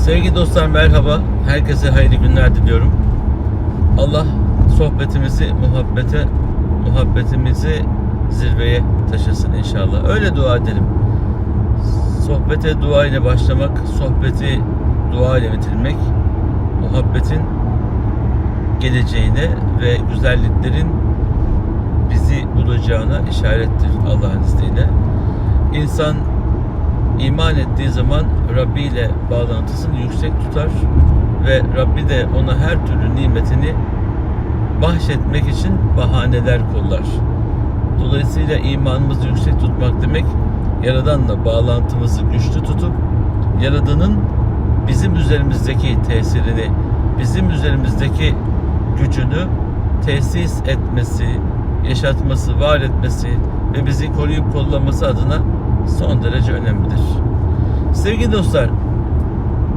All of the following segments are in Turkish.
Sevgili dostlar, merhaba. Herkese hayırlı günler diliyorum. Allah sohbetimizi, muhabbetimizi zirveye taşısın inşallah. Öyle dua edelim. Sohbete dua ile başlamak, sohbeti dua ile bitirmek, muhabbetin geleceğine ve güzelliklerin bizi bulacağına işarettir Allah'ın izniyle. İnsan İman ettiği zaman Rabbi ile bağlantısını yüksek tutar ve Rabbi de ona her türlü nimetini bahşetmek için bahaneler kollar. Dolayısıyla imanımızı yüksek tutmak demek, Yaradan'la bağlantımızı güçlü tutup Yaradan'ın bizim üzerimizdeki tesirini, bizim üzerimizdeki gücünü tesis etmesi, yaşatması, var etmesi ve bizi koruyup kollaması adına son derece önemlidir. Sevgili dostlar,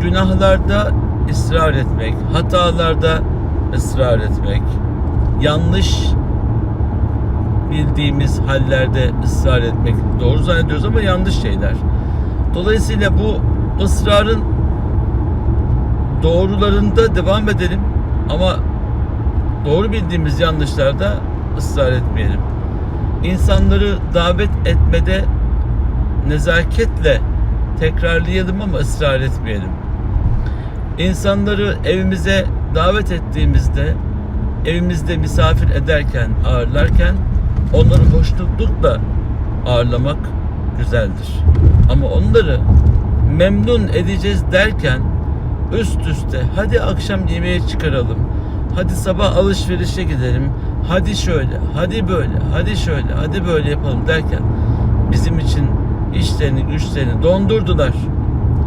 günahlarda ısrar etmek, hatalarda ısrar etmek, yanlış bildiğimiz hallerde ısrar etmek, doğru zannediyoruz ama yanlış şeyler. Dolayısıyla bu ısrarın doğrularında devam edelim ama doğru bildiğimiz yanlışlarda ısrar etmeyelim. İnsanları davet etmede nezaketle tekrarlayalım ama ısrar etmeyelim. İnsanları evimize davet ettiğimizde, evimizde misafir ederken, ağırlarken onları hoşnutlukla ağırlamak güzeldir. Ama onları memnun edeceğiz derken üst üste hadi akşam yemeğe çıkaralım, hadi sabah alışverişe gidelim, hadi şöyle, hadi böyle, hadi şöyle, hadi böyle yapalım derken bizim için işlerini, güçlerini dondurdular.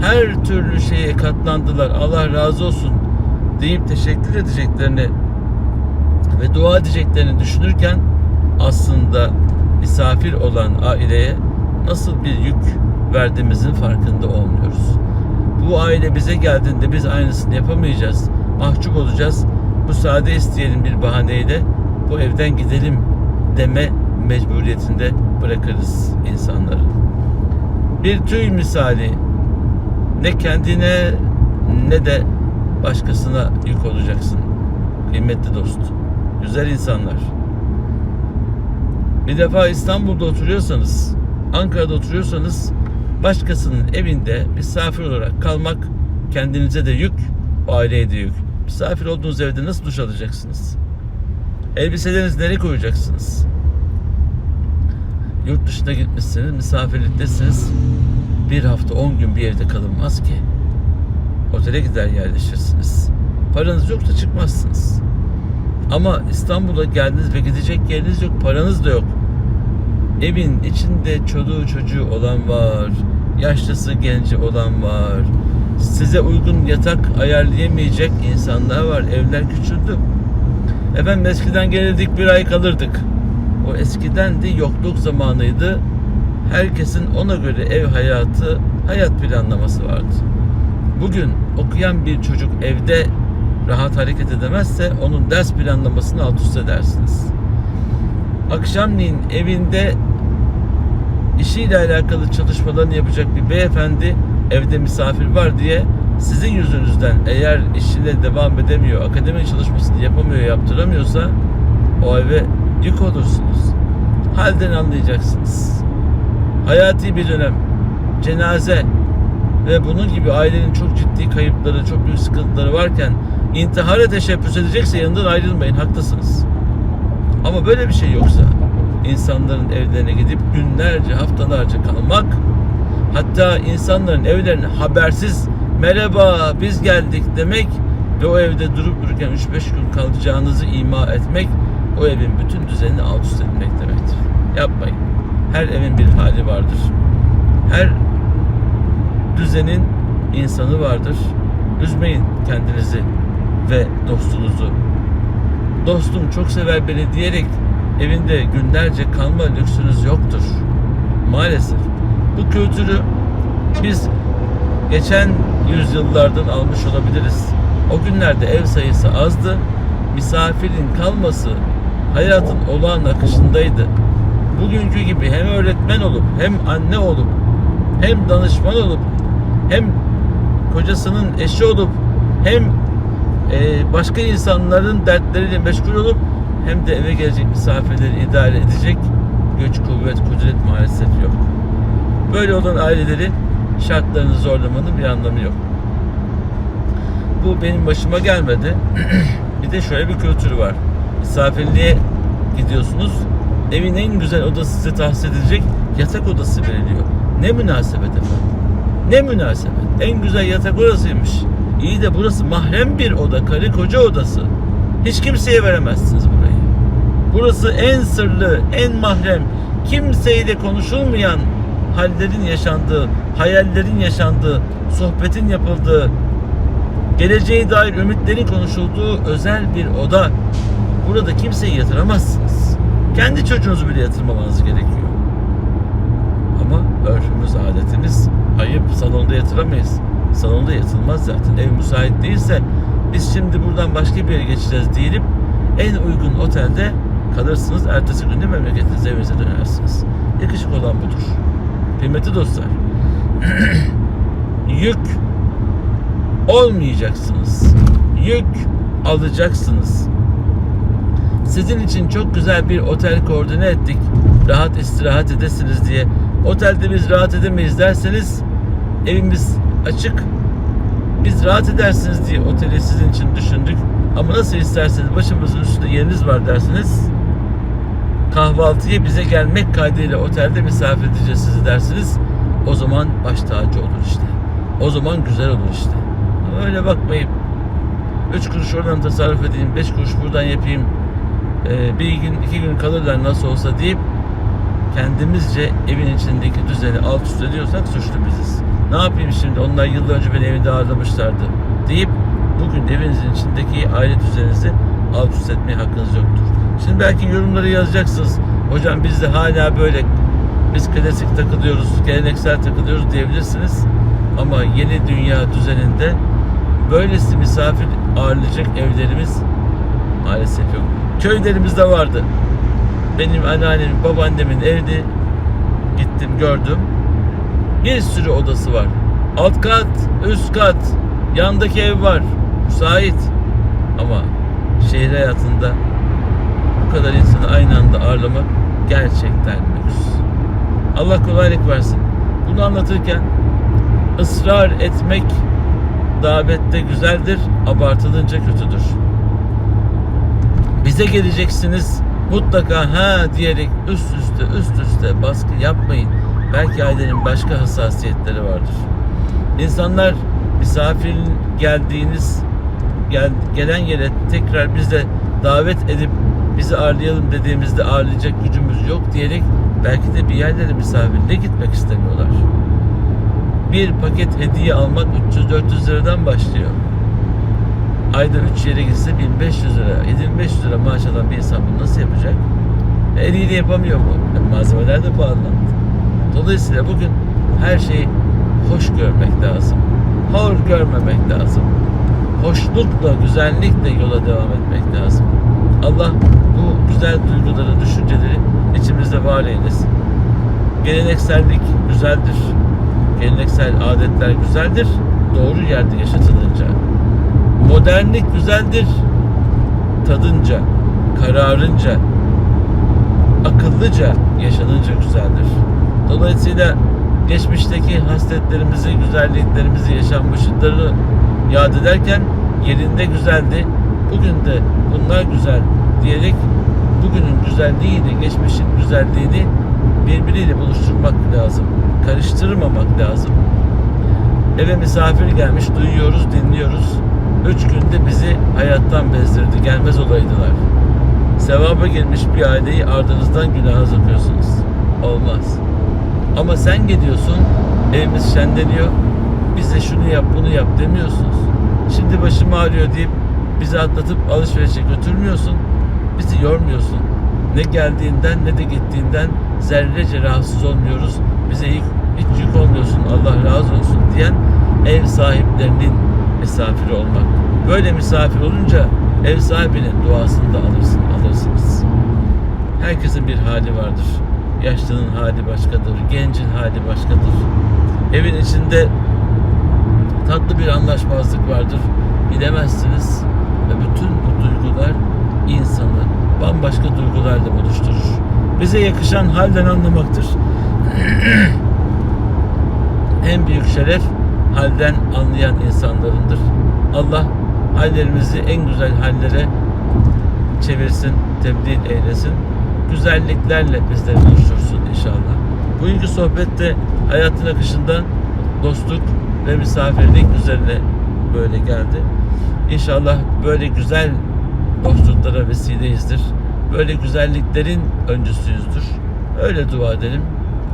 Her türlü şeye katlandılar. Allah razı olsun deyip teşekkür edeceklerini ve dua edeceklerini düşünürken aslında misafir olan aileye nasıl bir yük verdiğimizin farkında olmuyoruz. Bu aile bize geldiğinde biz aynısını yapamayacağız. Mahcup olacağız. Müsaade isteyelim bir bahaneyle, bu evden gidelim deme mecburiyetinde bırakırız insanları. Bir tüy misali, ne kendine ne de başkasına yük olacaksın kıymetli dost, güzel insanlar. Bir defa İstanbul'da oturuyorsanız, Ankara'da oturuyorsanız başkasının evinde misafir olarak kalmak kendinize de yük, aileye de yük. Misafir olduğunuz evde nasıl duş alacaksınız? Elbiselerinizi nereye koyacaksınız? Yurt dışına gitmişsiniz, misafirliktesiniz. Bir hafta 10 gün bir evde kalınmaz ki. Otele gider yerleşirsiniz. Paranız yoksa çıkmazsınız. Ama İstanbul'a geldiniz ve gidecek yeriniz yok, paranız da yok. Evin içinde çoluğu çocuğu olan var, yaşlısı genci olan var. Size uygun yatak ayarlayamayacak insanlar var. Evler küçüldü. Efendim eskiden gelirdik, bir ay kalırdık. O eskidendi, yokluk zamanıydı. Herkesin ona göre ev hayatı, hayat planlaması vardı. Bugün okuyan bir çocuk evde rahat hareket edemezse onun ders planlamasını alt üst edersiniz. Akşamleyin evinde işiyle alakalı çalışmalarını yapacak bir beyefendi evde misafir var diye sizin yüzünüzden eğer işine devam edemiyor, akademik çalışmasını yapamıyor, yaptıramıyorsa o eve yük olursunuz. Halden anlayacaksınız. Hayati bir dönem, cenaze ve bunun gibi ailenin çok ciddi kayıpları, çok büyük sıkıntıları varken intihara teşebbüs edecekse yanından ayrılmayın, haklısınız. Ama böyle bir şey yoksa insanların evlerine gidip günlerce, haftalarca kalmak, hatta insanların evlerine habersiz merhaba biz geldik demek ve o evde durup dururken 3-5 gün kalacağınızı ima etmek, o evin bütün düzenini alt üst etmek demektir. Yapmayın. Her evin bir hali vardır. Her düzenin insanı vardır. Üzmeyin kendinizi ve dostunuzu. Dostum çok sever beni diyerek evinde günlerce kalma lüksünüz yoktur. Maalesef. Bu kültürü biz geçen yüzyıllardan almış olabiliriz. O günlerde ev sayısı azdı. misafirin kalması hayatın olağan akışındaydı. Bugünkü gibi hem öğretmen olup, hem anne olup, hem danışman olup, hem kocasının eşi olup, hem başka insanların dertleriyle meşgul olup, hem de eve gelecek misafirleri idare edecek güç, kuvvet, kudret maalesef yok. Böyle olan aileleri şartlarını zorlamanın bir anlamı yok. Bu benim başıma gelmedi. Bir de şöyle bir kültür var. Misafirliğe gidiyorsunuz. Evin en güzel odası size tahsis edilecek yatak odası veriliyor. Ne münasebet efendim. Ne münasebet. En güzel yatak odasıymış. İyi de burası mahrem bir oda. Karı koca odası. Hiç kimseye veremezsiniz burayı. Burası en sırlı, en mahrem, kimseyle konuşulmayan hallerin yaşandığı, hayallerin yaşandığı, sohbetin yapıldığı, geleceğe dair ümitlerin konuşulduğu özel bir oda. Burada kimseyi yatıramazsınız. Kendi çocuğunuzu bile yatırmamanız gerekiyor. Ama örfümüz, adetimiz, ayıp, salonda yatıramayız. Salonda yatılmaz zaten. Ev müsait değilse biz şimdi buradan başka bir yere geçeceğiz diyelim. En uygun otelde kalırsınız. Ertesi günde memleketinize, evinize dönersiniz. Yakışık olan budur. Kıymetli dostlar. Yük olmayacaksınız. Yük alacaksınız. Sizin için çok güzel bir otel koordine ettik. Rahat istirahat edesiniz diye. Otelde biz rahat edemeyiz derseniz, evimiz açık, biz rahat edersiniz diye oteli sizin için düşündük. Ama nasıl isterseniz, başımızın üstünde yeriniz var dersiniz. Kahvaltıya bize gelmek kaydıyla otelde misafir edeceğiz sizi dersiniz. O zaman baş tacı olur işte. O zaman güzel olur işte. Ama öyle bakmayıp 3 kuruş oradan tasarruf edeyim, 5 kuruş buradan yapayım, bir gün 2 gün kalırlar nasıl olsa deyip kendimizce evin içindeki düzeni alt üst ediyorsak suçlu biziz. Ne yapayım şimdi, onlar yıllar önce beni evinde ağırlamışlardı deyip bugün evinizin içindeki aile düzeninizi alt üst etmeye hakkınız yoktur. Şimdi belki yorumları yazacaksınız. Hocam biz de hala böyle, biz klasik takılıyoruz, geleneksel takılıyoruz diyebilirsiniz. Ama yeni dünya düzeninde böylesi misafir ağırlayacak evlerimiz maalesef yok. Köylerimizde vardı. Benim anneannemin, babaannemin evde gittim, gördüm. Bir sürü odası var. Alt kat, üst kat, yandaki ev var. Müsait. Ama şehir hayatında bu kadar insanı aynı anda ağırlamak gerçekten lüks. Allah kolaylık versin. Bunu anlatırken ısrar etmek davette güzeldir, abartılınca kötüdür. Bize geleceksiniz, mutlaka ha diyerek üst üste baskı yapmayın. Belki ailenin başka hassasiyetleri vardır. İnsanlar misafir gelen yere tekrar biz de davet edip bizi ağırlayalım dediğimizde ağırlayacak gücümüz yok diyerek belki de bir yerlere misafirliğe gitmek istemiyorlar. Bir paket hediye almak 300-400 liradan başlıyor. Ayda 3 yere gitse 1500 lira, 7500 lira maaş alan bir insan bunu nasıl yapacak? Eliyle yapamıyor mu? Malzemeler de pahalandı. Dolayısıyla bugün her şeyi hoş görmek lazım. Hor görmemek lazım. Hoşlukla, güzellikle yola devam etmek lazım. Allah bu güzel duyguları, düşünceleri içimizde var eylesin. Geleneksellik güzeldir. Geleneksel adetler güzeldir. Doğru yerde yaşatılınca. Modernlik güzeldir. Tadınca, kararınca, akıllıca yaşanınca güzeldir. Dolayısıyla geçmişteki hasletlerimizi, güzelliklerimizi, yaşanmışlıkları yad ederken yerinde güzeldi, bugün de bunlar güzel diyerek bugünün güzelliğiyle geçmişin güzelliğini birbiriyle buluşturmak lazım. Karıştırmamak lazım. Eve misafir gelmiş, duyuyoruz, dinliyoruz. 3 günde bizi hayattan bezdirdi, gelmez olaydılar. Sevaba girmiş bir aileyi ardınızdan günaha sokuyorsunuz. Olmaz. Ama sen gidiyorsun, evimiz şenleniyor, bize şunu yap, bunu yap demiyorsunuz. Şimdi başım ağrıyor deyip bizi atlatıp alışverişe götürmüyorsun, bizi yormuyorsun. Ne geldiğinden ne de gittiğinden zerrece rahatsız olmuyoruz. Bize hiç yük olmuyorsun, Allah razı olsun diyen ev sahiplerinin misafiri olmak. Böyle misafir olunca ev sahibinin duasını da alırsınız. Herkesin bir hali vardır. Yaşlının hali başkadır, gencin hali başkadır. Evin içinde tatlı bir anlaşmazlık vardır. Bilemezsiniz. Ve bütün bu duygular insanı bambaşka duygularla buluşturur. Bize yakışan halden anlamaktır. En büyük şeref halden anlayan insanlarındır. Allah hallerimizi en güzel hallere çevirsin, tebdil eylesin. Güzelliklerle bizleri buluştursun inşallah. Bugünkü sohbette hayatın akışında dostluk ve misafirlik üzerine böyle geldi. İnşallah böyle güzel dostluklara vesileyizdir. Böyle güzelliklerin öncüsüyüzdür. Öyle dua edelim.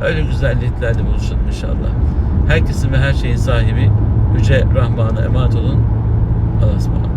Öyle güzelliklerle buluşalım inşallah. Herkesin ve her şeyin sahibi Yüce Rahman'a emanet olun. Allah'a ısmarladık.